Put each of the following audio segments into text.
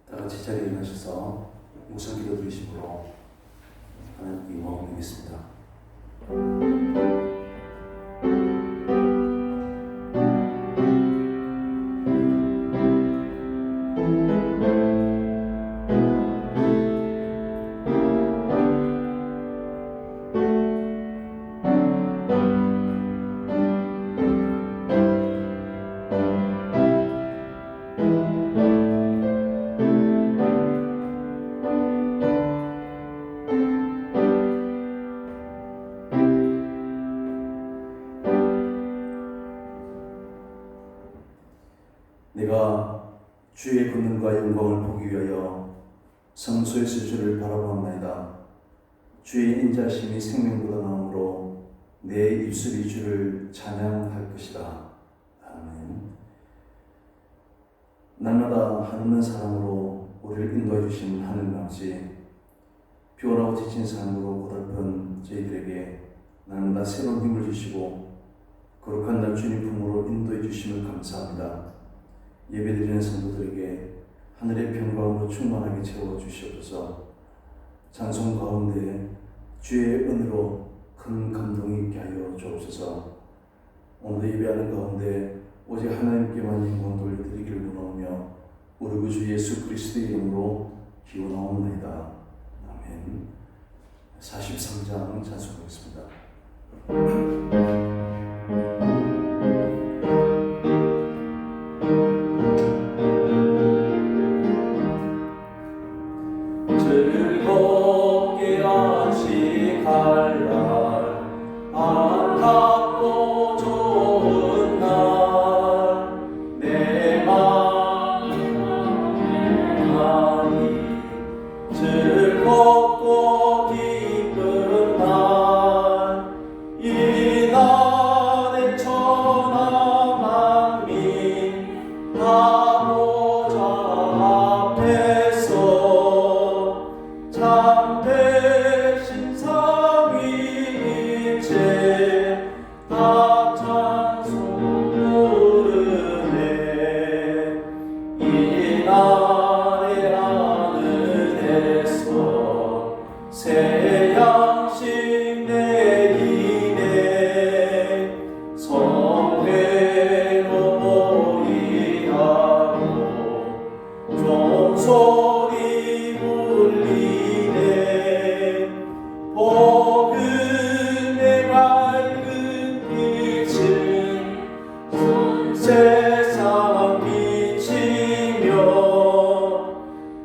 다 같이 자리에 일어나셔서 우선 기도 드리심으로 하나님께 영광을 드리겠습니다. 내가 주의 권능과 영광을 보기 위하여 성소에서 주를 바라보았나이다. 주의 인자심이 생명보다 나오므로 내 입술이 주를 찬양할 것이다. 아멘. 날마다 한없는 사랑으로 우리를 인도해 주신 하늘님 아버지, 피곤하고 지친 삶으로 고달픈 저희들에게 날마다 새로운 힘을 주시고 거룩한 날 주님 품으로 인도해 주심을 감사합니다. 예배드리는 성도들에게 하늘의 평강으로 충만하게 채워 주시옵소서. 찬송 가운데 주의 은혜로 큰 감동이 있게 하여 주옵소서. 오늘 예배하는 가운데 오직 하나님께만 영광 돌려드리기를 원하오며 우리 구주 예수 그리스도의 이름으로 기원하옵나이다. 아멘. 43장 찬송하겠습니다. 즐겁게 안식할 날, 안타깝고 좋은 날, 내 마음이 즐겁고 기쁜 날, 이 날에 천하 만민 하보자 앞에서 참되신 삼위일체 다 찬송 부르네. 이 날의 하늘에서 새 양식 내리네. 성회로 모이라고 종소리 울리네. 복음의 밝은 빛은 세상 비치며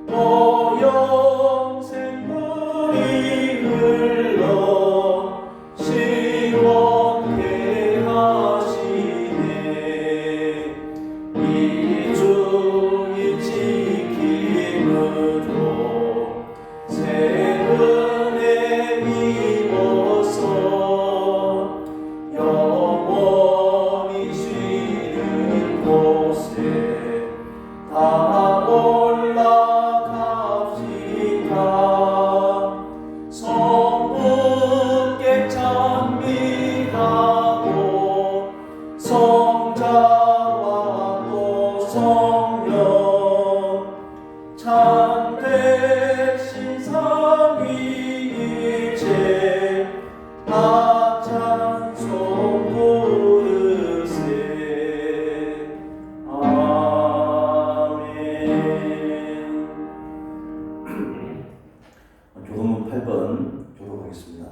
또 영생물이 흘러 시원케 하시네. 이 주의 지킴으로 새 은혜 입어서 영원히 쉬는 곳에 다 올라갑시다. 성부께 찬미하고 성자와 또 성령 참되신 삼위일체 다 찬송 부르세. 아멘. 교도문 8번 교독하겠습니다.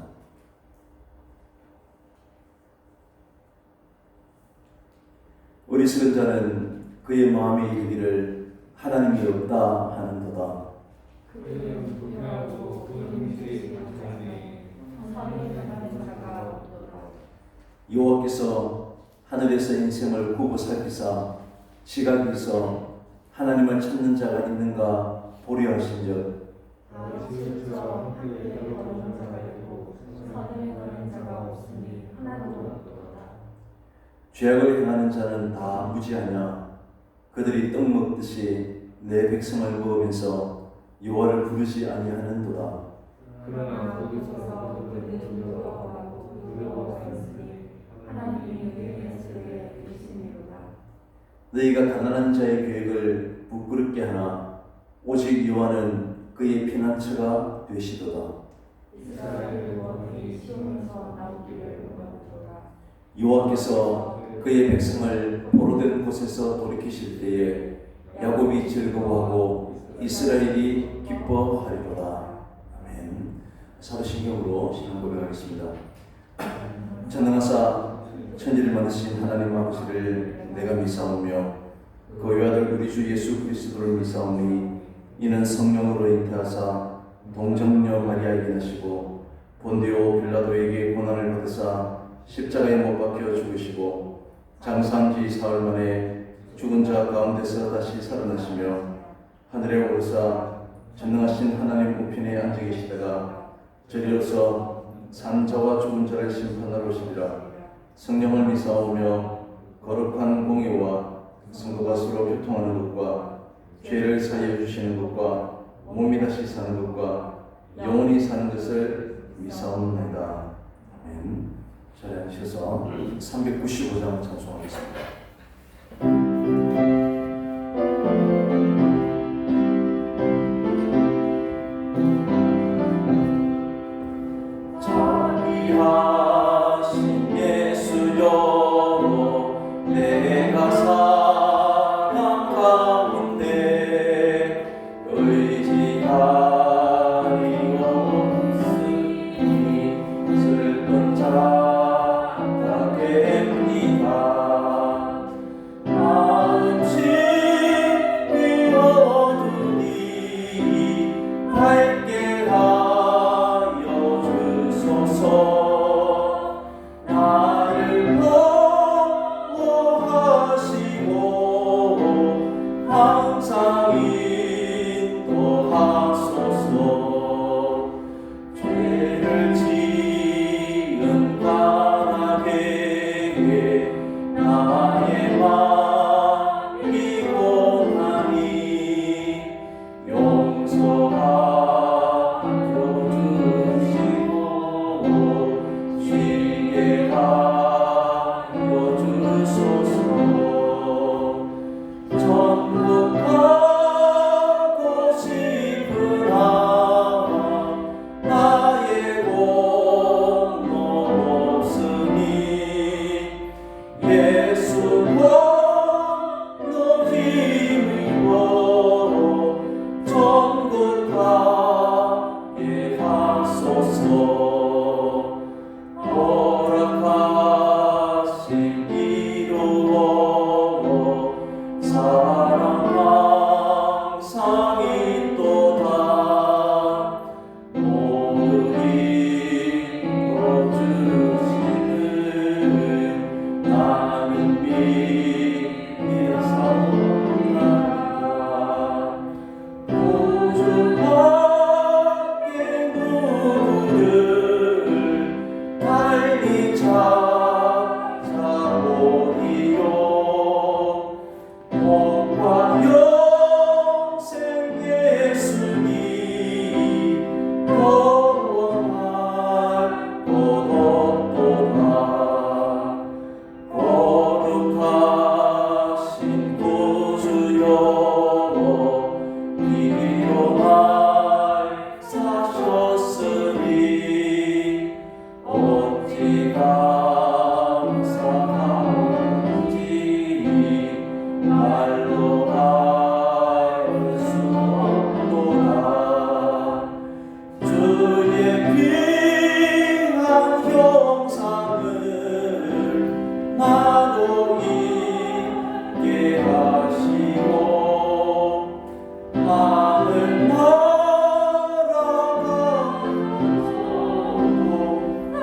어리석은 자는 그의 마음에 이르기를 하나님이 없다 하는도다. 그는 분야도 그릇이 못하니 선행하는 자가 없도다. 여호와께서 하늘에서 인생을 구고 살피사 지각이 있어 하나님을 찾는 자가 있는가 보려 하신즉 지혜와 함께 여러분 자가 있고 선행하는 자가 없으니 하나도 없도다. 죄악을 행하는 자는 다 무지하냐. 그들이 떡 먹듯이 내 백성을 먹으면서 여호와를 부르지 아니하는도다. 그러나 거기서 그들은 두려워하고 두려워하였으니 하나님이 그의 속에 계시니로다. 너희가 가난한 자의 계획을 부끄럽게 하나 오직 여호와는 그의 피난처가 되시도다. 이스라엘 왕이 시온에서 나오기를 원하노라. 여호와께서 그의 백성을 포로된 곳에서 돌이키실 때에 야곱이 즐거워하고 이스라엘이 기뻐하리로다. 아멘. 사도신경으로 신앙 고백하겠습니다. 전능하사 천지를 만드신 하나님 아버지를 내가 믿사오며 그 외아들 우리 주 예수 그리스도를 믿사오니 이는 성령으로 잉태하사 동정녀 마리아에게 나시고 본디오 빌라도에게 고난을 받으사 십자가에 못 박혀 죽으시고 장사한 지 사흘 만에 죽은 자 가운데서 다시 살아나시며 하늘에 오르사 전능하신 하나님 우편에 앉아 계시다가 저리로서 산 자와 죽은 자를 심판하러 오시리라. 성령을 믿사오며 거룩한 공의와 성도가 서로 교통하는 것과 죄를 사하여 주시는 것과 몸이 다시 사는 것과 영원히 사는 것을 믿사옵나이다. 아멘. 자리에 앉으셔서 395장 찬송하겠습니다. 자비하신 예수여 내가 사랑 가운데 의지하리옵으니 슬픈 자가 됩니다. 마음씩 비워두니 밝게 하여 주소서. 나를 보호하시고 항상 인도하소서. 죄를 지은 까닭에 나의 마음이 원하니 용서하여 주시고 쉬게 하여 주소서. 천국 가고 싶으나 나의 공로 없으니 예수 홀로 힘입어 천국 가게 하소서. 허락하신 이루어 사랑 항상 있도다. 모두 이뤄주시는 나는 믿사옵나이다. 우주 밖에 누구를 달리 찾아오리요. 복과 영생 예수님 영원할 곳 없도다. 거룩하신 구주여 이리로 날 사셨으니 어찌 감사하는지 말로 할 수 없도다. 주의 귀한 형상을 나도 잊게 하시고 하늘 날아가소서.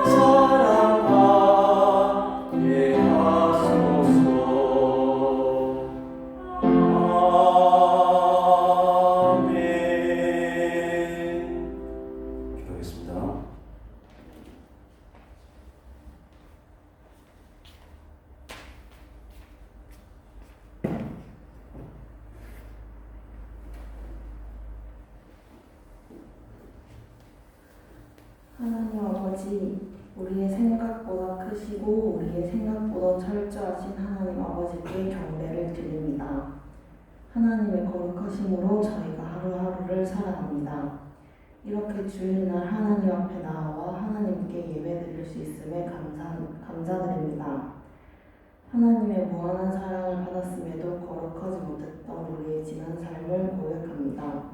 사랑하게 하소서. 아멘. 기도하겠습니다. 하나님 아버지, 우리의 생각보다 크시고 우리의 생각보다 철저하신 하나님 아버지께 경배를 드립니다. 하나님의 거룩하심으로 저희가 하루하루 하루를 살아갑니다. 이렇게 주일날 하나님 앞에 나와 하나님께 예배드릴 수 있음에 감사드립니다. 하나님의 무한한 사랑을 받았음에도 거룩하지 못했던 우리의 지난 삶을 고백합니다.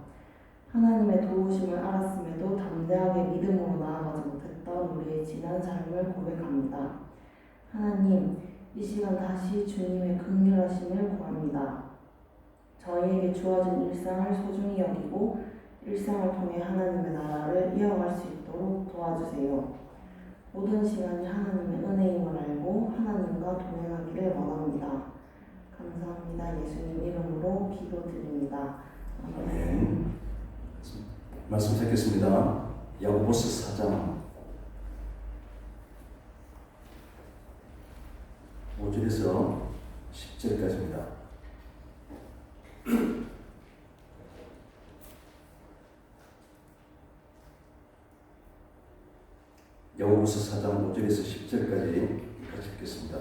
하나님의 도우심을 알았음에도 담대하게 믿음으로 나아가지 못했던 우리의 지난 삶을 고백합니다. 하나님, 이 시간 다시 주님의 긍휼하심을 구합니다. 저희에게 주어진 일상을 소중히 여기고 일상을 통해 하나님의 나라를 이어갈 수 있도록 도와주세요. 모든 시간이 하나님의 은혜임을 알고 하나님과 동행하기를 원합니다. 감사합니다. 예수님 이름으로 기도드립니다. 아멘. 말씀 듣겠습니다. 야고보서 4장 5절에서 10절까지입니다. 야고보서 4장 5절에서 10절까지 같이 읽겠습니다.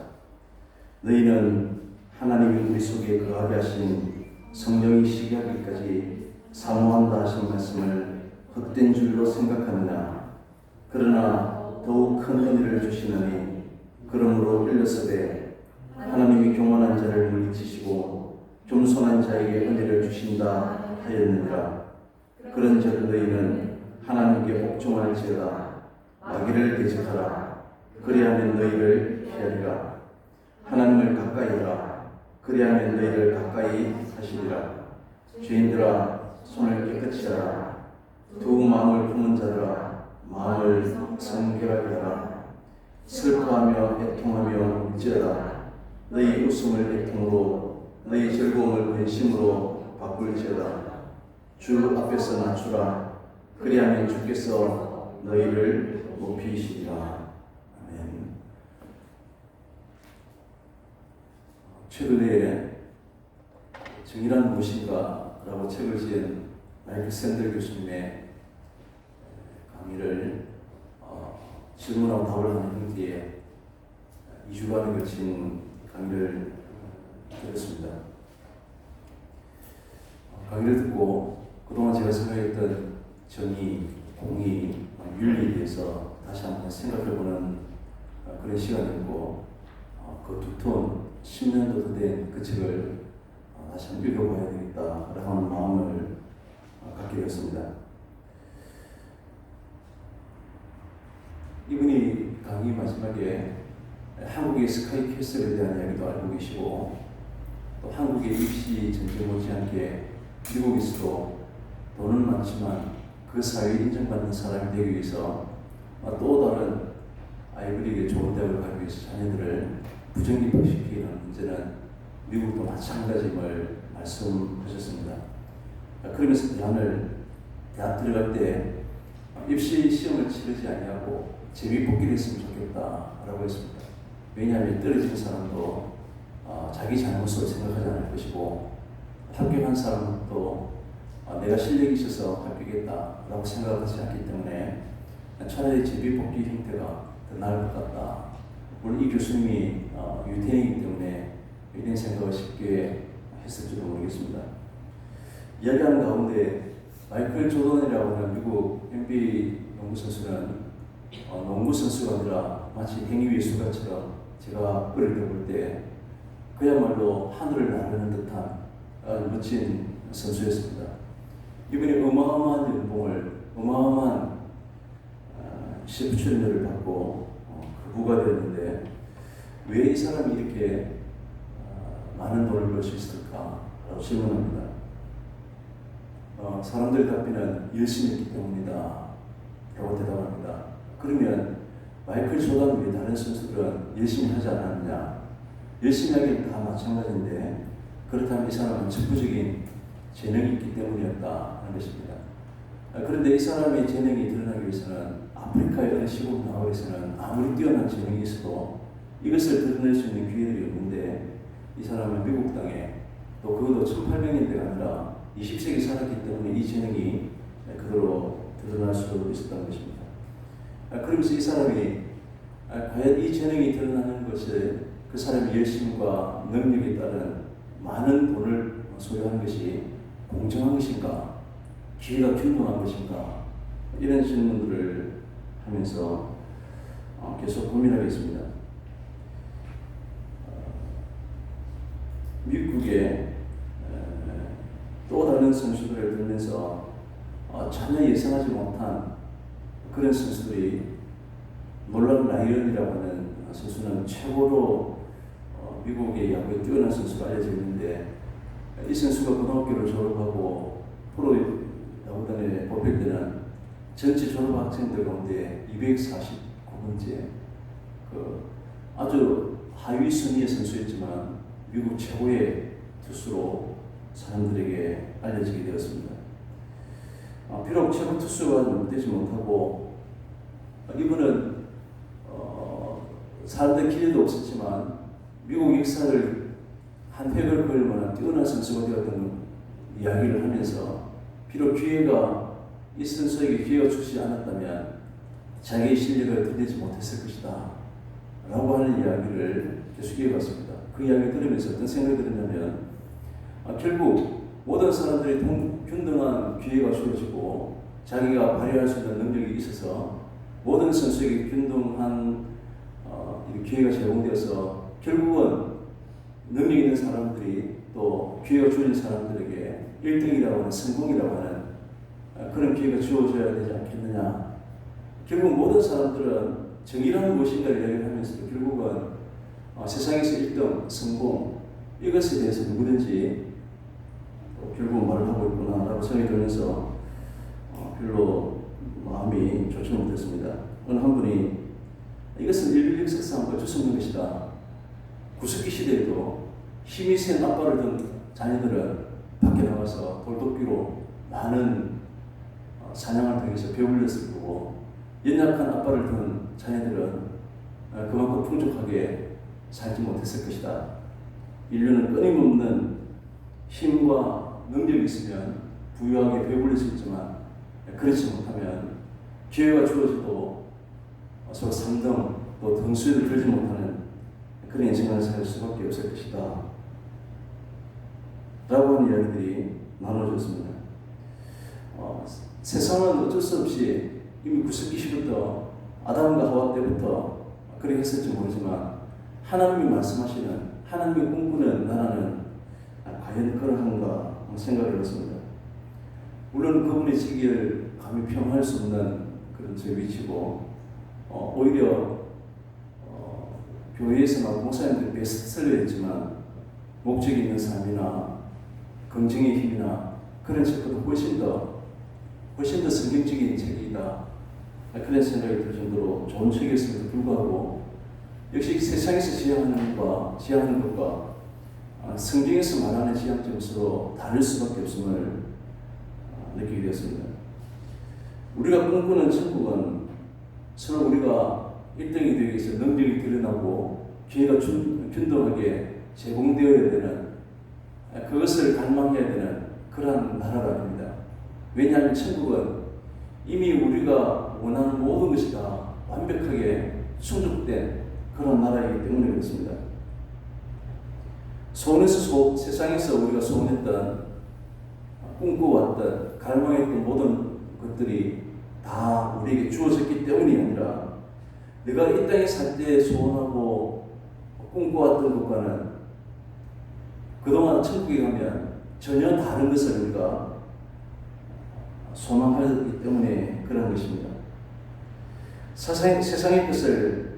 너희는 하나님이 우리 속에 거하게 하신 성령이 시기하기까지 사모한다 하신 말씀을 헛된 줄로 생각하느냐? 그러나 더욱 큰 은혜를 주시느니 그러므로 일렀으되 하나님이 교만한 자를 물리치시고 겸손한 자에게 은혜를 주신다 하였느니라. 그런즉 너희는 하나님께 복종할지어다. 마귀를 대적하라. 그리하면 너희를 피하리라. 하나님을 가까이 하라. 그리하면 너희를 가까이 하시리라. 죄인들아, 손을 깨끗이 하라. 두 마음을 품은 자들아, 마음을 성결하게 하라. 슬퍼하며 애통하며 울지어다. 너희 웃음을 애통으로, 너희 즐거움을 근심으로 바꿀지어다. 주 앞에서 낮추라. 그리하면 주께서 너희를 높이시리라. 아멘. 최근에 정의란 무엇인가? 라고 책을 지은 마이클 샌들 교수님의 강의를 질문하고 답을 하는 형태의 2주간에 걸친 강의를 들었습니다. 강의를 듣고 그동안 제가 생각했던 정의, 공의, 윤리에 대해서 다시 한번 생각해보는 그런 시간이었고, 그 두터운 10년도 더 된 그 책을 다시 한번 읽어봐야 되겠다라고 하는 마음을 갖게 되었습니다. 이분이 강의 마지막에 한국의 스카이 캐슬에 대한 이야기도 알고 계시고, 또 한국의 입시 전쟁 못지않게 미국에서도 돈은 많지만 그 사회에 인정받는 사람이 되기 위해서 또 다른 아이들에게 좋은 대학을 가기 위해서 자녀들을 부정입학시키는 문제는 미국도 마찬가지임을 말씀하셨습니다. 그러면서 대학 들어갈 때 입시 시험을 치르지 아니하고 재미 뽑기를 했으면 좋겠다라고 했습니다. 왜냐하면 떨어진 사람도 자기 잘못을 생각하지 않을 것이고, 합격한 사람도 내가 실력이 있어서 합격했다라고 생각하지 않기 때문에 차라리 재미 뽑기 형태가 더 나을 것 같다. 물론 이 교수님이 유태인이기 때문에 이런 생각을 쉽게 했을지도 모르겠습니다. 이야기하는 가운데 마이클 조던이라고 하는 미국 NBA 농구 선수는 농구 선수가 아니라 마치 행위 예술가처럼 제가 어릴 때 볼 때 그야말로 하늘을 나르는 듯한 멋진 선수였습니다. 이분이 어마어마한 연봉을, 어마어마한 CF 출연료를 받고 부가 되었는데 왜 이 사람이 이렇게 많은 돈을 벌 수 있을까라고 질문합니다. 사람들의 답변은 열심히 했기 때문이다 라고 대답합니다. 그러면 마이클 조던 외 다른 선수들은 열심히 하지 않았느냐? 열심히 하기는 다 마찬가지인데, 그렇다면 이 사람은 천부적인 재능이 있기 때문이었다 하는 것입니다. 그런데 이 사람의 재능이 드러나기 위해서는 아프리카의 어느 시골 나라고 해서는 아무리 뛰어난 재능이 있어도 이것을 드러낼 수 있는 기회들이 없는데, 이 사람은 미국 땅에, 또 그것도 1800년대가 아니라 20세기 살았기 때문에 이 재능이 그대로 드러날 수 있었다는 것입니다. 그러면서 이 사람이 과연 이 재능이 드러나는 것을 그 사람의 열심과 능력에 따른 많은 돈을 소유하는 것이 공정한 것인가, 기회가 균등한 것인가? 이런 질문들을 하면서 계속 고민하겠습니다. 미국의 또 다른 선수들을 들면서 전혀 예상하지 못한 그런 선수들이, 놀란 라이언이라고 하는 선수는 최고로 미국의 야구에 뛰어난 선수로 알려져 있는데, 이 선수가 고등학교를 졸업하고 프로 야구단에 뽑힐 때는 전체 졸업 학생들 가운데 249번째 아주 하위 순위의 선수였지만 미국 최고의 투수로 사람들에게 알려지게 되었습니다. 비록 최고 투수가 되지 못하고 이분은 사람들 기회도 없었지만 미국 역사를 한 획을 그을 만한 뛰어난 선수가 되었던 이야기를 하면서, 비록 기회가 이 선수에게 기회가 주지 않았다면 자기의 실력을 드러내지 못했을 것이다 라고 하는 이야기를 계속 이어갔습니다. 그 이야기를 들으면서 어떤 생각이 들었냐면, 결국 모든 사람들이 균등한 기회가 주어지고 자기가 발휘할 수 있는 능력이 있어서 모든 선수에게 균등한 기회가 제공되어서 결국은 능력 있는 사람들이 또 기회가 주어진 사람들에게 1등이라고 하는, 성공이라고 하는 그런 기회가 주어져야 되지 않겠느냐. 결국 모든 사람들은 정의라는 무엇인가를 이야기하면서 결국은 세상에서 1등, 성공, 이것에 대해서 누구든지 결국 말을 하고 있구나라고 생각이 들면서 별로 마음이 좋지 못했습니다. 어느 한 분이 이것은 인류 역사상과 주석는 것이다. 구석기 시대에도 힘이 센 아빠를 둔 자녀들은 밖에 나가서 돌도끼로 많은 사냥을 통해서 배불렸을 거고, 연약한 아빠를 둔 자녀들은 그만큼 풍족하게 살지 못했을 것이다. 인류는 끊임없는 힘과 능력이 있으면 부유하게 배불릴 수 있지만, 그렇지 못하면 기회가 주어져도 서로 3등 또 등수를 들지 못하는 그런 인생을 살 수밖에 없을 것이다 라고 하는 이야기들이 나눠졌습니다. 세상은 어쩔 수 없이 이미 구석기 시부터 아담과 하와 때부터 그렇게 했을지 모르지만, 하나님이 말씀하시는, 하나님이 꿈꾸는 나라는 과연 그러한가 생각을 해봤습니다. 물론 그분의 지기를 감히 평할 수 없는 그런 제 위치고, 오히려 교회에서나 목사님들 베스트셀러였지만 목적이 있는 삶이나 긍정의 힘이나 그런 책보다 훨씬 더 성경적인 책이다, 그런 생각이 들 정도로 좋은 책이었음에도 불구하고, 역시 세상에서 지향하는 것과 성경에서 말하는 지향점이 서로 다를 수밖에 없음을 느끼게 되었습니다. 우리가 꿈꾸는 천국은 서로 우리가 1등이 되기 위해서 능력이 드러나고 기회가 균등하게 제공되어야 되는, 그것을 갈망해야 되는 그러한 나라가 아닙니다. 왜냐하면 천국은 이미 우리가 원하는 모든 것이 다 완벽하게 충족된 그런 나라이기 때문에 그렇습니다. 세상에서 우리가 소원했던, 꿈꿔왔던, 갈망했던 모든 것들이 다 우리에게 주어졌기 때문이 아니라, 내가 이 땅에 살 때 소원하고 꿈꿔왔던 것과는 그동안 천국에 가면 전혀 다른 것을 우리가 소망하기 때문에 그런 것입니다. 세상의 것을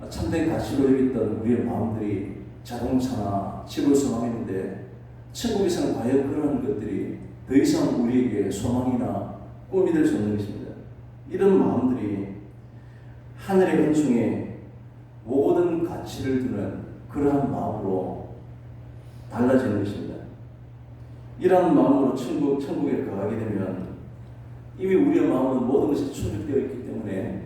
참된 가치로 여겼던 우리의 마음들이 자동차나 집을 소망했는데, 천국에서는 과연 그런 것들이 더 이상 우리에게 소망이나 꿈이 될 수 없는 것입니다. 이런 마음들이 하늘의 은총에 모든 가치를 두는 그러한 마음으로 달라지는 것입니다. 이러한 마음으로 천국에 가게 되면 이미 우리의 마음은 모든 것이 충족되어 있기 때문에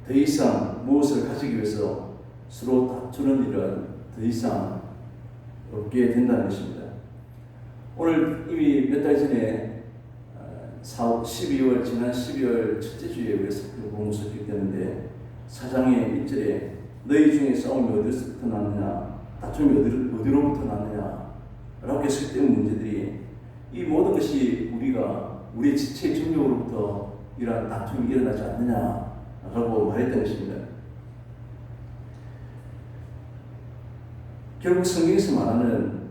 더 이상 무엇을 가지기 위해서 서로 다투는 일은 더 이상 없게 된다는 것입니다. 오늘 이미 몇 달 전에 지난 12월 첫째 주에 우리가 복음서 기록되는데, 4장의 1절에 너희 중에 싸움이 어디서부터 났느냐, 다툼이 어디로부터 났느냐 라고 했을 때 문제들이, 이 모든 것이 우리가 우리의 지체의 정욕으로부터 이러한 다툼이 일어나지 않느냐라고 말했던 것입니다. 결국 성경에서 말하는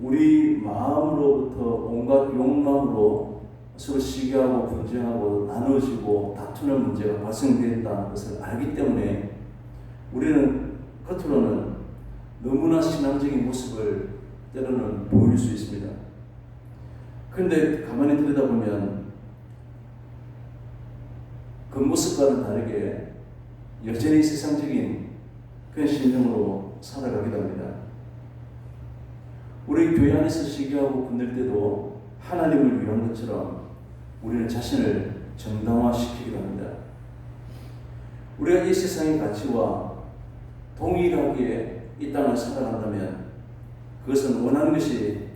우리 마음으로부터 온갖 욕망으로 서로 시기하고 분쟁하고 나누어지고 다투는 문제가 발생된다는 것을 알기 때문에 우리는 겉으로는 너무나 신앙적인 모습을 때로는 보일 수 있습니다. 그런데 가만히 들여다보면 그 모습과는 다르게 여전히 세상적인 그런 심정으로 살아가기도 합니다. 우리 교회 안에서 시기하고 분될 때도 하나님을 위한 것처럼 우리는 자신을 정당화시키기도 합니다. 우리가 이 세상의 가치와 동일하게 이 땅을 살아간다면 그것은 원하는 것이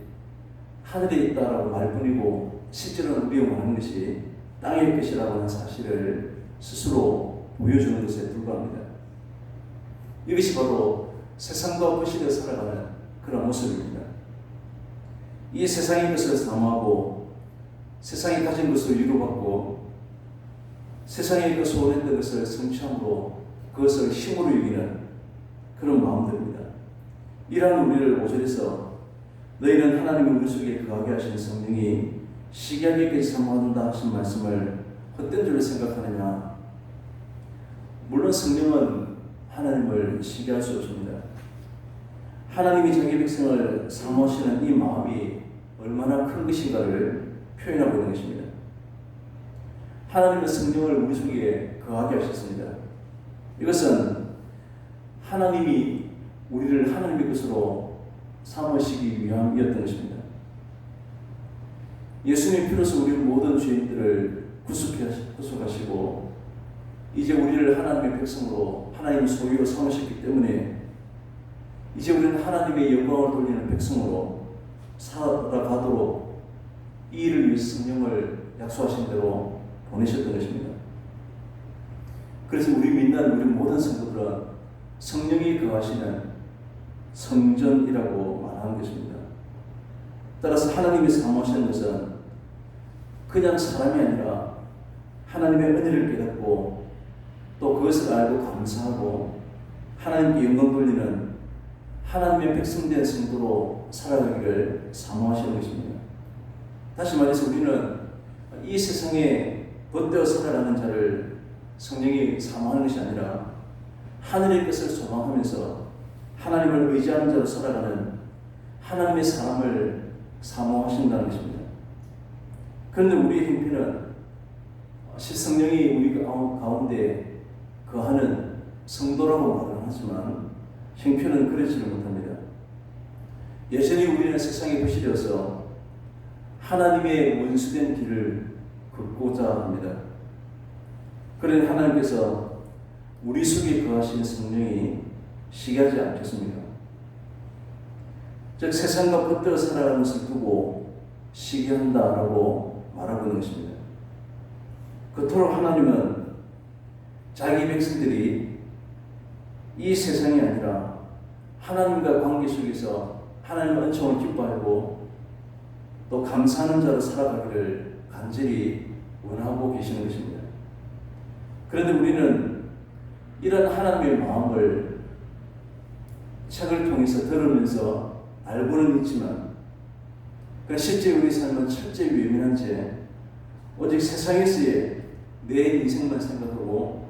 하늘에 있다라고 말뿐이고 실제로는 우리가 원하는 것이 땅의 것이라고 하는 사실을 스스로 보여주는 것에 불과합니다. 이것이 바로 세상과 거시되어 살아가는 그런 모습입니다. 이 세상의 것을 사모하고 세상이 가진 것을 위로받고 세상의 그 소원했던 것을 성취함으로 그것을 힘으로 여기는 그런 마음들입니다. 이러한 우리를 5절에서 너희는 하나님의 우리 속에 거하게 하시는 성령이 시기하게까지 사모한다 하신 말씀을 헛된 줄로 생각하느냐. 물론 성령은 하나님을 시기할 수 없습니다. 하나님이 자기 백성을 사모하시는 이 마음이 얼마나 큰 것인가를 표현하고 있는 것입니다. 하나님은 성령을 우리 속에 거하게 하셨습니다. 이것은 하나님이 우리를 하나님의 것으로 삼으시기 위함이었던 것입니다. 예수님의 피로서 우리 모든 죄인들을 구속하시고 이제 우리를 하나님의 백성으로 하나님의 소유로 삼으셨기 때문에 이제 우리는 하나님의 영광을 돌리는 백성으로 살아가도록 이 일을 위해서 성령을 약속하신 대로 보내셨던 것입니다. 그래서 우리 믿는 우리 모든 성도들은 성령이 거하시는 성전이라고 말하는 것입니다. 따라서 하나님이 사모하시는 것은 그냥 사람이 아니라 하나님의 은혜를 깨닫고 또 그것을 알고 감사하고 하나님께 영광 돌리는 하나님의 백성된 성도로 살아가기를 사모하시는 것입니다. 다시 말해서 우리는 이 세상에 벗되어 살아가는 자를 성령이 사모하는 것이 아니라 하늘의 것을 소망하면서 하나님을 의지하는 자로 살아가는 하나님의 사람을 사모하신다는 것입니다. 그런데 우리의 형편은 성령이 우리 가운데 거하는 성도라고 말을 하지만 형편은 그렇지를 못합니다. 여전히 우리는 세상에 거시되어서 하나님의 원수된 길을 걷고자 합니다. 그러나 하나님께서 우리 속에 거하시는 성령이 시기하지 않겠습니까? 즉 세상과 붙들어 살아가는 것을 두고 시기한다라고 말하고 있는 것입니다. 그토록 하나님은 자기 백성들이 이 세상이 아니라 하나님과 관계 속에서 하나님의 은총을 기뻐하고 또 감사하는 자로 살아가기를 간절히 원하고 계시는 것입니다. 그런데 우리는 이런 하나님의 마음을 책을 통해서 들으면서 알고는 있지만 실제 우리 삶은 철저히 외면한 채 오직 세상에서의 내 인생만 생각하고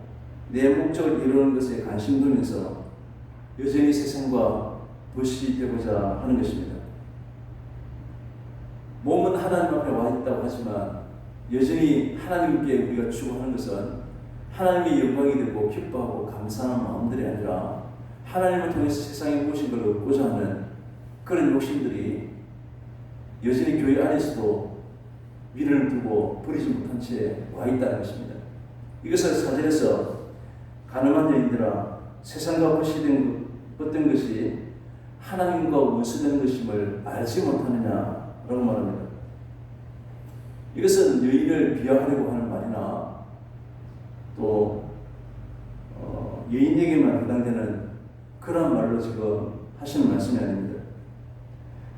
내 목적을 이루는 것에 관심 두면서 여전히 세상과 도시되고자 하는 것입니다. 몸은 하나님 앞에 와 있다고 하지만 여전히 하나님께 우리가 추구하는 것은 하나님의 영광이 되고 기뻐하고 감사하는 마음들이 아니라 하나님을 통해서 세상의 모든 걸 얻고자 하는 그런 욕심들이 여전히 교회 안에서도 미련을 두고 버리지 못한 채 와 있다는 것입니다. 이것을 4절에서 가늠한 자인들아 세상과 거시된 어떤 것이 하나님과 원수된 것임을 알지 못하느냐라고 말합니다. 이것은 여인을 비하하려고 하는 말이나 또 여인에게만 해당되는 그런 말로 지금 하시는 말씀이 아닙니다.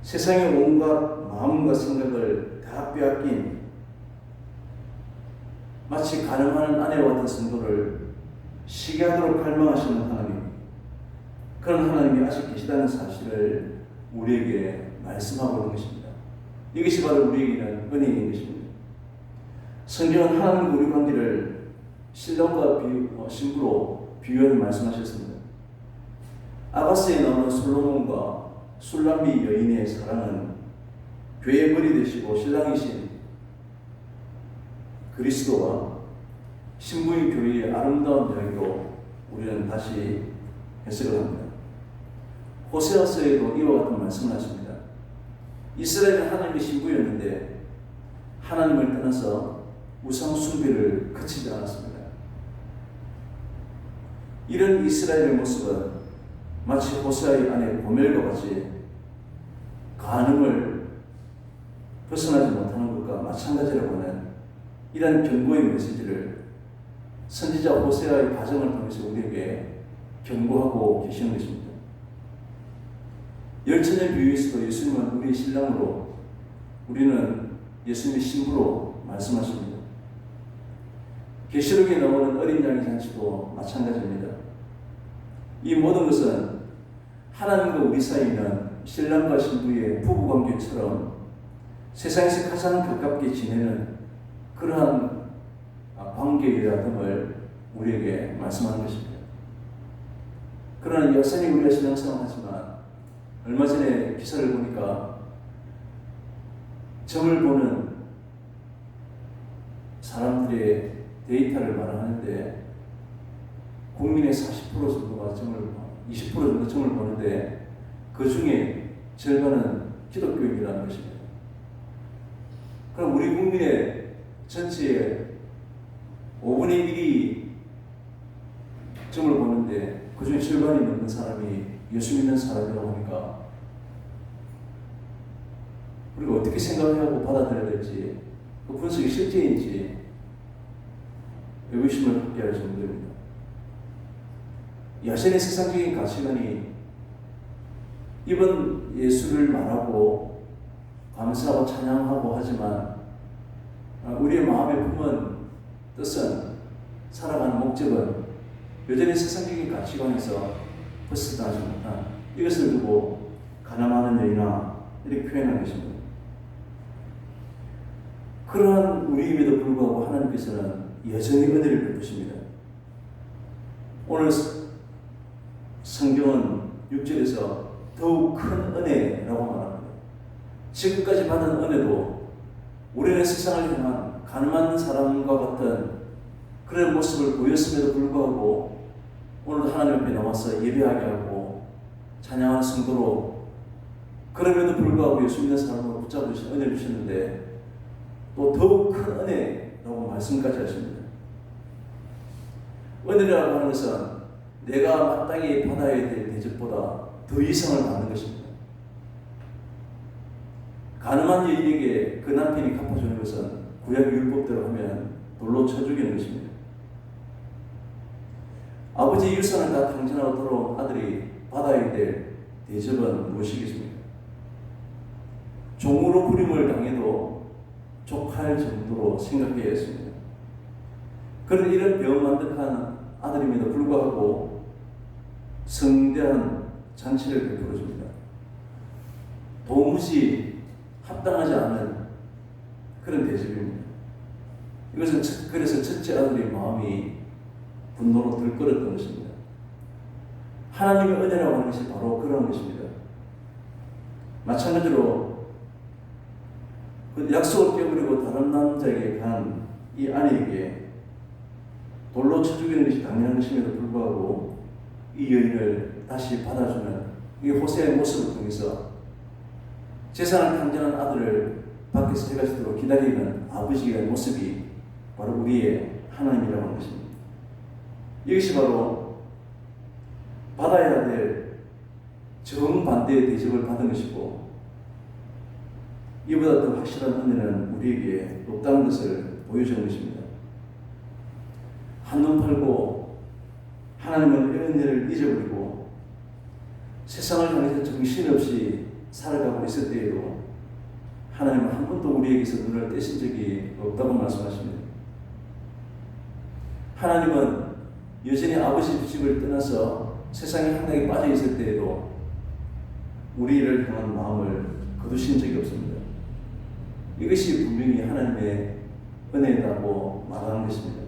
세상의 온갖 마음과 생각을 다 빼앗긴 마치 가늠하는 아내와 같은 성도를 시기하도록 갈망하시는 하나님, 그런 하나님이 아직 계시다는 사실을 우리에게 말씀하고 있는 것입니다. 이것이 바로 우리에게는 은혜인 것입니다. 성경은 하나님과 우리 관계를 신랑과 신부로 비유하여 말씀하셨습니다. 아가스에 나오는 솔로몬과 술람미 여인의 사랑은 교회의 머리 되시고 신랑이신 그리스도와 신부인 교회의 아름다운 이야기로 우리는 다시 해석을 합니다. 호세아서에도 이와 같은 말씀을 하십니다. 이스라엘은 하나님의 신부였는데 하나님을 떠나서 우상 숭배를 그치지 않았습니다. 이런 이스라엘의 모습은 마치 호세아의 아내 고멜과 같이 간음을 벗어나지 못하는 것과 마찬가지라고 하는 이런 경고의 메시지를 선지자 호세아의 가정을 통해서 우리에게 경고하고 계시는 것입니다. 열처녀 비유에서도 예수님은 우리의 신랑으로, 우리는 예수님의 신부로 말씀하십니다. 계시록에 나오는 어린 양의 잔치도 마찬가지입니다. 이 모든 것은 하나님과 우리 사이는 신랑과 신부의 부부관계처럼 세상에서 가장 가깝게 지내는 그러한 관계이라 됨을 우리에게 말씀하는 것입니다. 그러나 여전히 우리가 신앙생활을 하지만 얼마 전에 기사를 보니까 점을 보는 사람들의 데이터를 말하는데 국민의 40% 정도가 20% 정도 점을 보는데 그 중에 절반은 기독교인이라는 것입니다. 그럼 우리 국민의 전체의 5분의 1이 점을 보는데 그 중에 절반이 넘는 사람이 예수 믿는 사람이라고 하니까 우리가 어떻게 생각하고 받아들여야 될지, 그 분석이 실제인지 의구심을 갖게 할 정도입니다. 여전히 세상적인 가치관이 이번 예수를 말하고 감사하고 찬양하고 하지만 우리의 마음에 품은 뜻은, 살아가는 목적은 여전히 세상적인 가치관에서 벗어나지 못한, 이것을 두고 가늠하는 여인아 이렇게 표현한 것입니다. 그러한 우리임에도 불구하고 하나님께서는 여전히 은혜를 베푸십니다. 오늘 성경은 6절에서 더욱 큰 은혜라고 말합니다. 지금까지 받은 은혜도 우리는 세상을 향한 가늠한 사람과 같은 그런 모습을 보였음에도 불구하고 오늘 하나님 앞에 나와서 예배하게 하고 찬양하는 성도로, 그럼에도 불구하고 예수 믿는 사람으로 붙잡으신 은혜를 주셨는데 또 더욱 큰 은혜라고 말씀까지 하십니다. 은혜라고 하는 것은 내가 마땅히 받아야 될 대접보다 더 이상을 받는 것입니다. 가늠한 여인에게 그 남편이 갚아주는 것은 구약 율법대로 하면 돌로 쳐 죽이는 것입니다. 아버지의 유산을 다 탕진하고 돌아온 아들이 받아야 될 대접은 무엇이겠습니까? 종으로 부림을 당해도 족할 정도로 생각해야 했습니다. 그런데 이런 병만득한 아들임에도 불구하고 성대한 잔치를 베풀어줍니다. 도무지 합당하지 않은 그런 대접입니다. 이것은 그래서 첫째 아들의 마음이 분노로 들끓었던 것입니다. 하나님의 은혜라고 하는 것이 바로 그런 것입니다. 마찬가지로 그 약속을 깨버리고 다른 남자에게 간 이 아내에게 돌로 쳐 죽이는 것이 당연한 것임에도 불구하고 이 여인을 다시 받아주는 이 호세의 모습을 통해서 재산을 탕진한 아들을 밖에서 해가지도록 기다리는 아버지의 모습이 바로 우리의 하나님이라고 하는 것입니다. 이것이 바로 받아야 될 정반대의 대접을 받은 것이고, 이보다 더 확실한 은혜는 우리에게 없다는 것을 보여주는 것입니다. 한눈 팔고 하나님은 은혜를 잊어버리고 세상을 향해서 정신없이 살아가고 있을 때에도 하나님은 한 번도 우리에게서 눈을 떼신 적이 없다고 말씀하십니다. 하나님은 여전히 아버지 집을 떠나서 세상에 한강에 빠져 있을 때에도 우리를 향한 마음을 거두신 적이 없습니다. 이것이 분명히 하나님의 은혜라고 말하는 것입니다.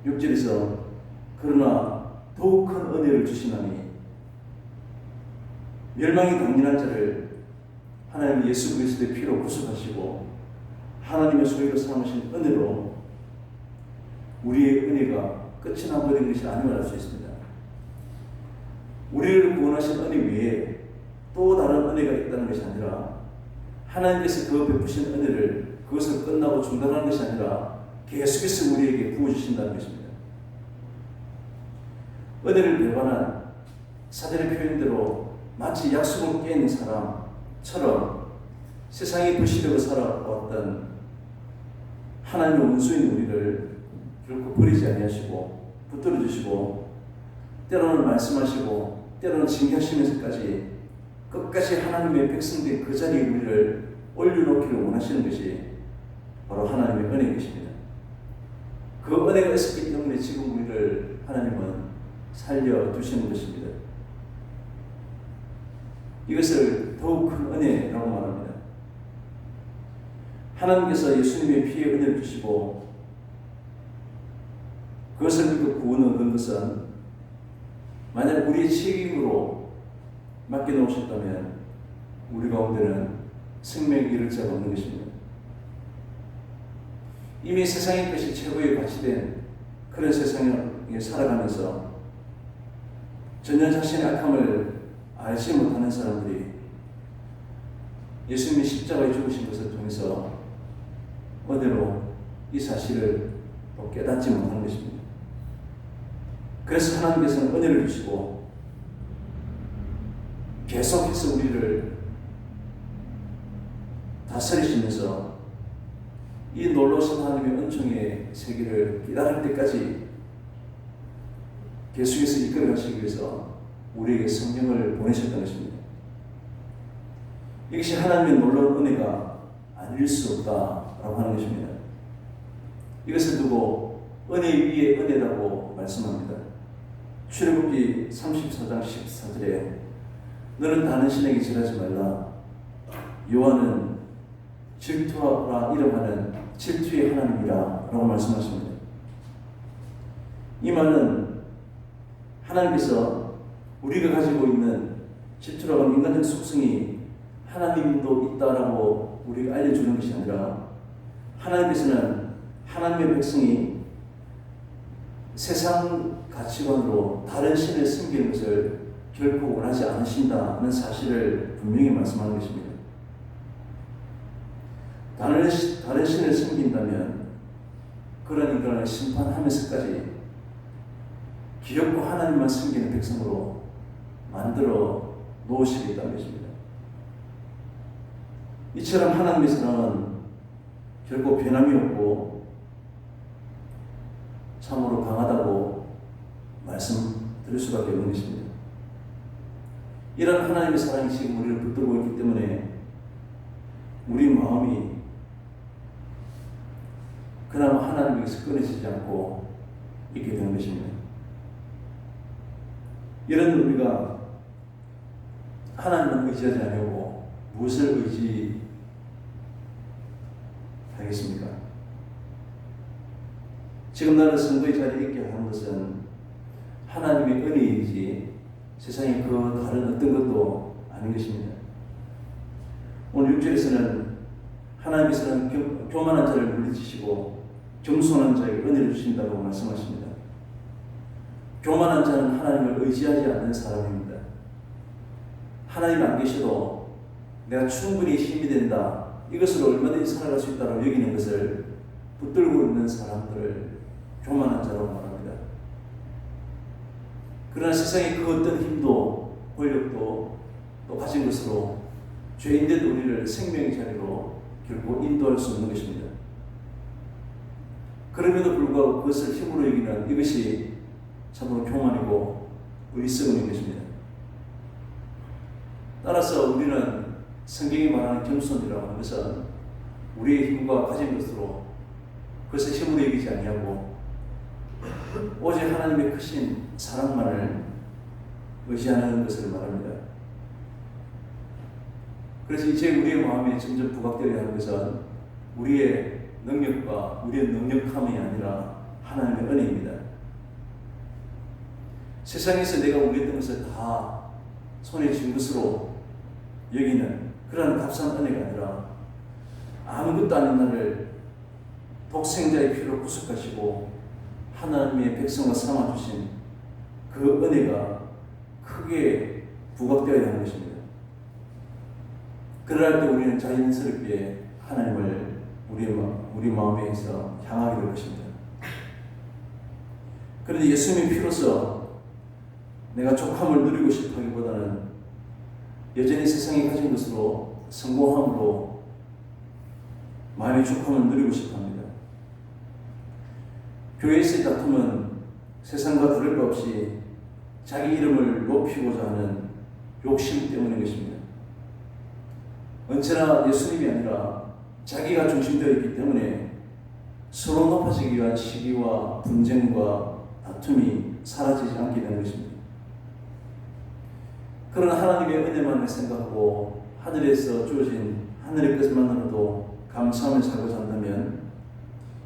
6절에서 그러나 더욱 큰 은혜를 주시나니 멸망이 당연한 자를 하나님 예수 그리스도의 피로 구속하시고 하나님의 소유로 삼으신 은혜로 우리의 은혜가 끝이 나버린 것이 아님을 알 수 있습니다. 우리를 구원하신 은혜 외에 또 다른 은혜가 있다는 것이 아니라 하나님께서 그 베푸신 은혜를 그것을 끝나고 중단하는 것이 아니라 계속해서 우리에게 부어주신다는 것입니다. 은혜를 배반한 사전의 표현대로 마치 약속을 깨는 사람처럼 세상의 불신으로 살아왔던 하나님의 원수인 우리를 결코 버리지 아니하시고 붙들어 주시고 때로는 말씀하시고 때로는 징계하시면서까지 끝까지 하나님의 백성된 그 자리에 우리를 올려놓기를 원하시는 것이 바로 하나님의 은혜인 것입니다. 그 은혜가 있었기 때문에 지금 우리를 하나님은 살려주시는 것입니다. 이것을 더욱 큰 은혜라고 말합니다. 하나님께서 예수님의 피에 은혜를 주시고 그것을 믿고 구원을 얻은 것은 만약 우리의 책임으로 맡겨놓으셨다면 우리 가운데는 생명을 잃을 자가 없는 것입니다. 이미 세상의 것이 최고의 가치된 그런 세상에 살아가면서 전혀 자신의 악함을 알지 못하는 사람들이 예수님이 십자가에 죽으신 것을 통해서 어디로 이 사실을 깨닫지 못하는 것입니다. 그래서 하나님께서는 은혜를 주시고 계속해서 우리를 다스리시면서 이 놀라우신 하나님의 은총의 세계를 기다릴 때까지 계속해서 이끌어 가시기 위해서 우리에게 성령을 보내셨던 것입니다. 이것이 하나님의 놀라운 은혜가 아닐 수 없다라고 하는 것입니다. 이것을 두고 은혜 위에 은혜라고 말씀합니다. 출애굽기 34장 14절에 너는 다른 신에게 절하지 말라. 여호와는 질투하라 이름하는 질투의 하나님이라 라고 말씀하십니다. 이 말은 하나님께서 우리가 가지고 있는 질투라고 하는 인간적 속성이 하나님도 있다라고 우리가 알려주는 것이 아니라 하나님께서는 하나님의 백성이 세상 가치관으로 다른 신을 섬기는 것을 결코 원하지 않으신다는 사실을 분명히 말씀하는 것입니다. 다른 신을 섬긴다면 그런 인간을 심판하면서까지 기업고 하나님만 섬기는 백성으로 만들어 놓으시겠다는 것입니다. 이처럼 하나님의 사랑은 결코 변함이 없고 참으로 강하다고 말씀드릴 수밖에 없는 것입니다. 이런 하나님의 사랑이 지금 우리를 붙들고 있기 때문에 우리 마음이 그나마 하나님에게서 끊어지지 않고 있게 되는 것입니다. 이런 우리가 하나님을 의지하지 않고 무엇을 의지하겠습니까? 지금 나를 선거의 자리에 있게 하는 것은 하나님의 은혜이지 세상에 그 다른 어떤 것도 아닌 것입니다. 오늘 6절에서는 하나님께서는 교만한 자를 물리치시고 겸손한 자에게 은혜를 주신다고 말씀하십니다. 교만한 자는 하나님을 의지하지 않는 사람입니다. 하나님 안 계셔도 내가 충분히 힘이 된다, 이것으로 얼마든지 살아갈 수 있다고 여기는 것을 붙들고 있는 사람들을 교만한 자라고 말합니다. 그러나 세상의 그 어떤 힘도 권력도 또 가진 것으로 죄인된 우리를 생명의 자리로 결코 인도할 수 없는 것입니다. 그럼에도 불구하고 그것을 힘으로 여기는 이것이 참으로 교만이고 어리석음인 것입니다. 따라서 우리는 성경이 말하는 겸손이라고 하는 것은 우리의 힘과 가진 것으로 그래서 힘으로 이기지 아니하고 오직 하나님의 크신 사랑만을 의지하는 것을 말합니다. 그래서 이제 우리의 마음에 점점 부각되어야 하는 것은 우리의 능력과 우리의 능력함이 아니라 하나님의 은혜입니다. 세상에서 내가 우리했던 것을 다 손에 쥔 것으로 여기는 그런 값싼 은혜가 아니라 아무것도 아닌 나를 독생자의 피로 구속하시고 하나님의 백성을 삼아주신 그 은혜가 크게 부각되어야 하는 것입니다. 그럴 때 우리는 자연스럽게 하나님을 우리 마음에서 향하게 될 것입니다. 그런데 예수님의 피로서 내가 족함을 누리고 싶어 하기보다는 여전히 세상이 가진 것으로 성공함으로 마음의 족함을 누리고 싶어 합니다. 교회에서의 다툼은 세상과 다를 것 없이 자기 이름을 높이고자 하는 욕심 때문인 것입니다. 언제나 예수님이 아니라 자기가 중심되어 있기 때문에 서로 높아지기 위한 시기와 분쟁과 다툼이 사라지지 않게 되는 것입니다. 그런 하나님의 은혜만을 생각하고 하늘에서 주어진 하늘의 것만으로도 감사하며 살고자 한다면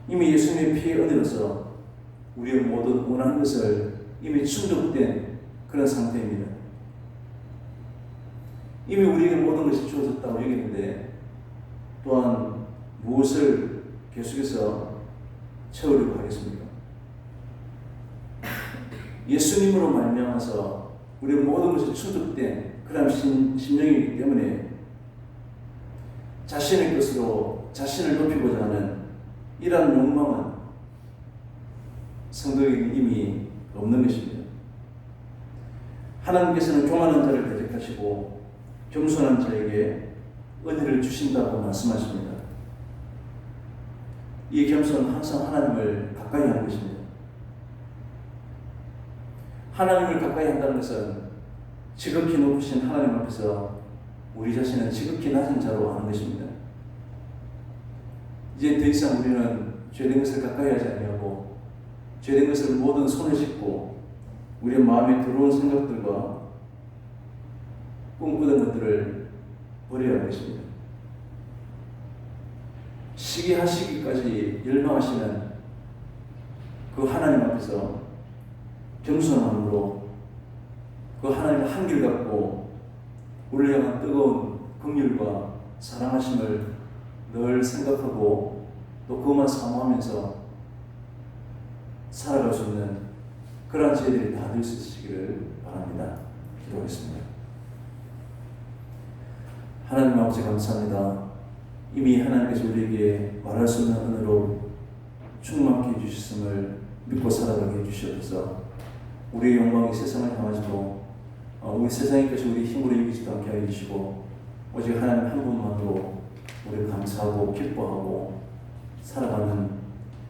이미 예수님의 피의 은혜로서 우리의 모든 원하는 것을 이미 충족된 그런 상태입니다. 이미 우리에게 모든 것이 주어졌다고 여기는데 또한 무엇을 계속해서 채우려고 하겠습니까? 예수님으로 말미암아서 우리의 모든 것이 충족된 그런 심령이기 때문에 자신의 것으로 자신을 높이고자 하는 이러한 욕망은 성도에게 이미 없는 것입니다. 하나님께서는 교만한 자를 대적하시고 겸손한 자에게 은혜를 주신다고 말씀하십니다. 이 겸손은 항상 하나님을 가까이 하는 것입니다. 하나님을 가까이 한다는 것은 지극히 높으신 하나님 앞에서 우리 자신은 지극히 낮은 자로 하는 것입니다. 이제 더 이상 우리는 죄된 것을 가까이 하지 아니하고 죄된 것을 모든 손에 짚고 우리의 마음에 들어온 생각들과 꿈꾸던 것들을 버려야 할 것입니다. 시기하시기까지 열망하시는 그 하나님 앞에서 겸손함으로 그 하나님의 한길 갖고 우리를 향한 뜨거운 긍휼과 사랑하심을 늘 생각하고 또 그것만 사모하면서 살아갈 수 있는 그러한 저희들이 다 될 수 있으시기를 바랍니다. 기도하겠습니다. 하나님 아버지 감사합니다. 이미 하나님께서 우리에게 말할 수 없는 은혜로 충만케 해주셨음을 믿고 살아가게 해주시옵소서. 우리의 영광이 세상을 향하지도 우리 세상의 것이 우리 힘으로 이기지도 않게 하여 주시고 오직 하나님 한 분만으로 우리를 감사하고 기뻐하고 살아가는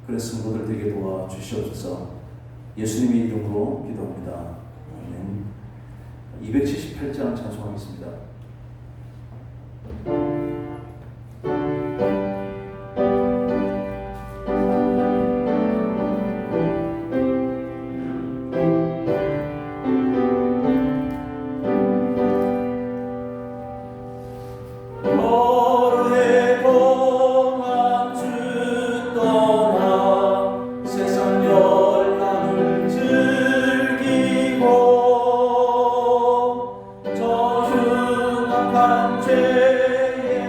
그런 성도들 되게 도와주시옵소서. 예수님의 이름으로 기도합니다. 아멘. 278장 찬송하겠습니다. 저 흉악한 죄의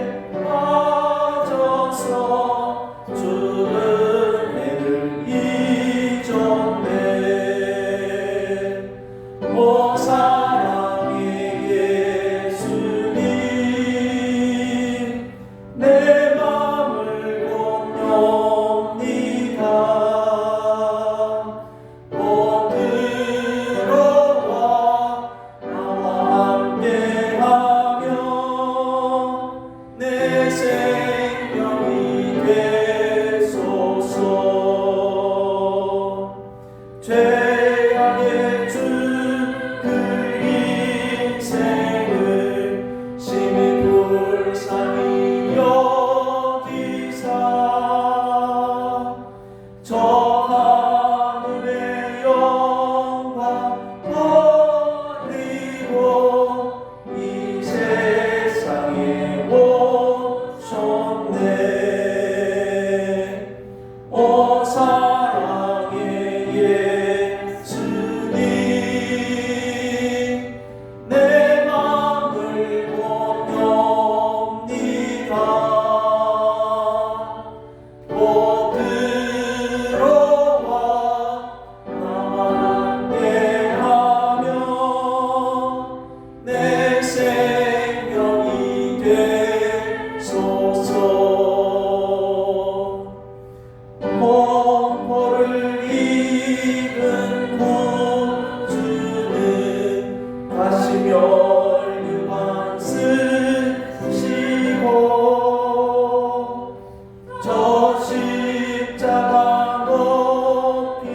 십자가 높이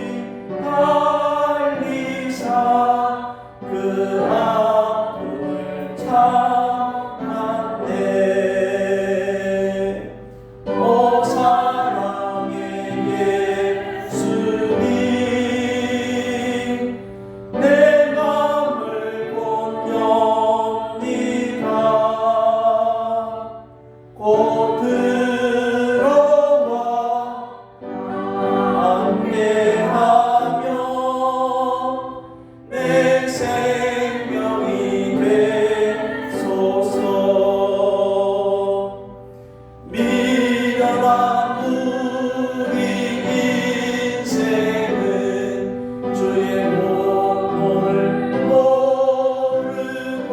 달리사 그 아픔을 참았네. 오 사랑의 예수님, 내 맘을 공경이다. 곧 들어와 함께하며 내 생명이 되소서. 미련한 우리 인생은 주의 몸을 모르고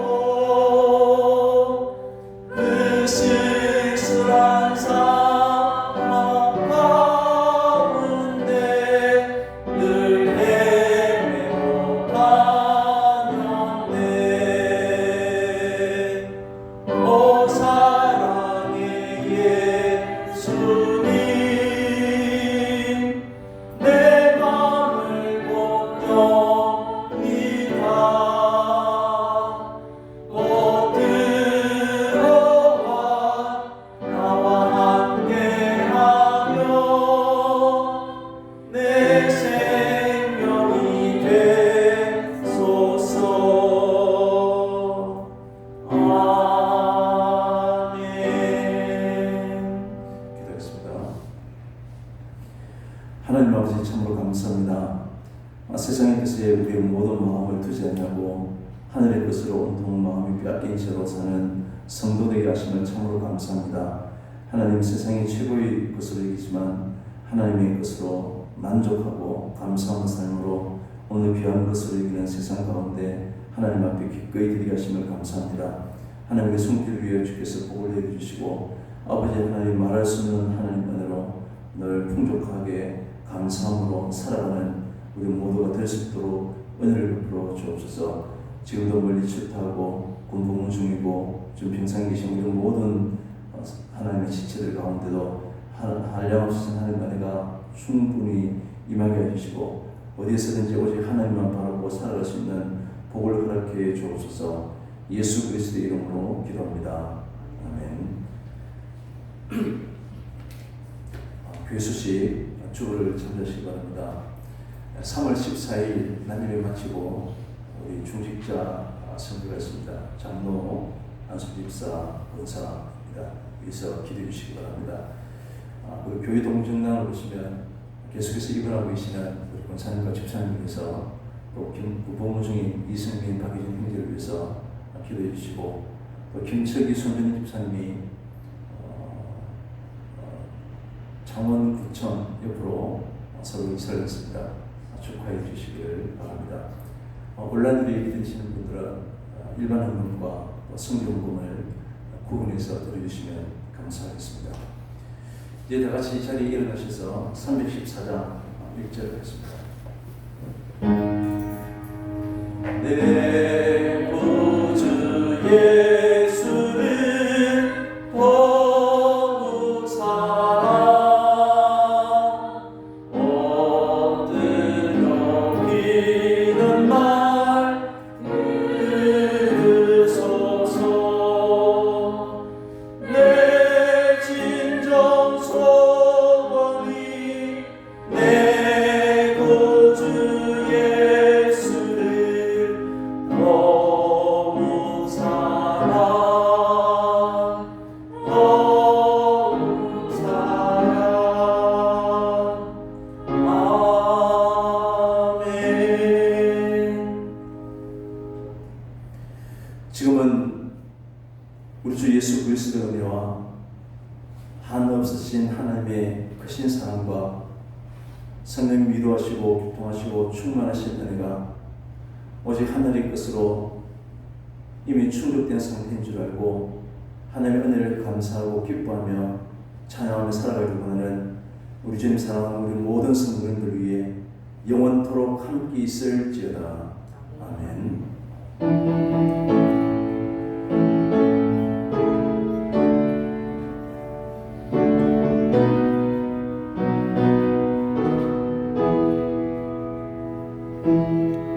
그 쓸쓸한 상황 가운데 늘 헤매고 다녔네. 오 사랑의 예수님, 내 맘을 공경이다. 곧 들어와 나와 함께하며 내 생명이 되소서. 아멘. 기도하겠습니다. 하나님 아버지 참으로 감사합니다. 세상의 것에 우리의 모든 마음을 두지 않냐고 하늘의 것으로 온통 마음이 빼앗긴 채로 사는 성도되게 하심을 참으로 감사합니다. 하나님 세상이 최고의 것으로 여기지만 하나님의 것으로 만족하고 감사하는 삶으로 오늘 귀한 것으로 여기는 세상 가운데 하나님 앞에 기꺼이 드리게 하심을 감사합니다. 하나님의 손길 위에 주께서 복을 내려주시고 아버지 하나님 말할 수 없는 하나님 은혜로 늘 풍족하게 감사함으로 살아가는 우리 모두가 될 수 있도록 은혜를 베풀어 주옵소서. 지금도 멀리 출타하고 군복무 중이고 지금 병상에 계신 우리 모든 하나님의 지체들 가운데도 한량없으신 하나님 은혜가 충분히 임하게 해주시고 어디에서든지 오직 하나님만 바라보고 살아갈 수 있는 복을 허락해 주옵소서. 예수 그리스도의 이름으로 기도합니다. 아멘. 교회 수식 주보를 참조하시기 바랍니다. 3월 14일 난임을 마치고 우리 중직자 선교가 있습니다. 장로, 안수집사, 권사입니다. 여기서 기도해 주시기 바랍니다. 우리 교회 동정단을 보시면 계속해서 입원하고 계시는 우리 권사님과 집사님께서 또 부부모 중인 이승민, 박희준 형제를 위해서 기도해 주시고 또 김철기 선배님 집사님이 창원구청 옆으로 서로 이사를 했습니다. 축하해 주시기를 바랍니다. 온라인으로 예비되시는 분들은 일반 헌금과 성경금을 구분해서 드려주시면 감사하겠습니다. 이제 다 같이 이 자리에 일어나셔서 314장 1절을 하겠습니다. 내 구주 예수를 더욱 사랑 엎드려 기는 말 들으소서. 내 진정 소원이 내 구주 예수를 더욱 사랑 더욱 사랑. 아멘. 지금은 우리 주 예수 그리스도의 은혜와 한없으신 하나님의 크신 사랑과 성령님 위로하시고 교통하시고 충만하신 은혜가 오직 하늘의 것으로 이미 충족된 상태인 줄 알고 하나님의 은혜를 감사하고 기뻐하며 찬양하며 살아가길 원하는 우리 주님 사랑하는 우리 모든 성도님들 위해 영원토록 함께 있을지어다. 아멘. 주님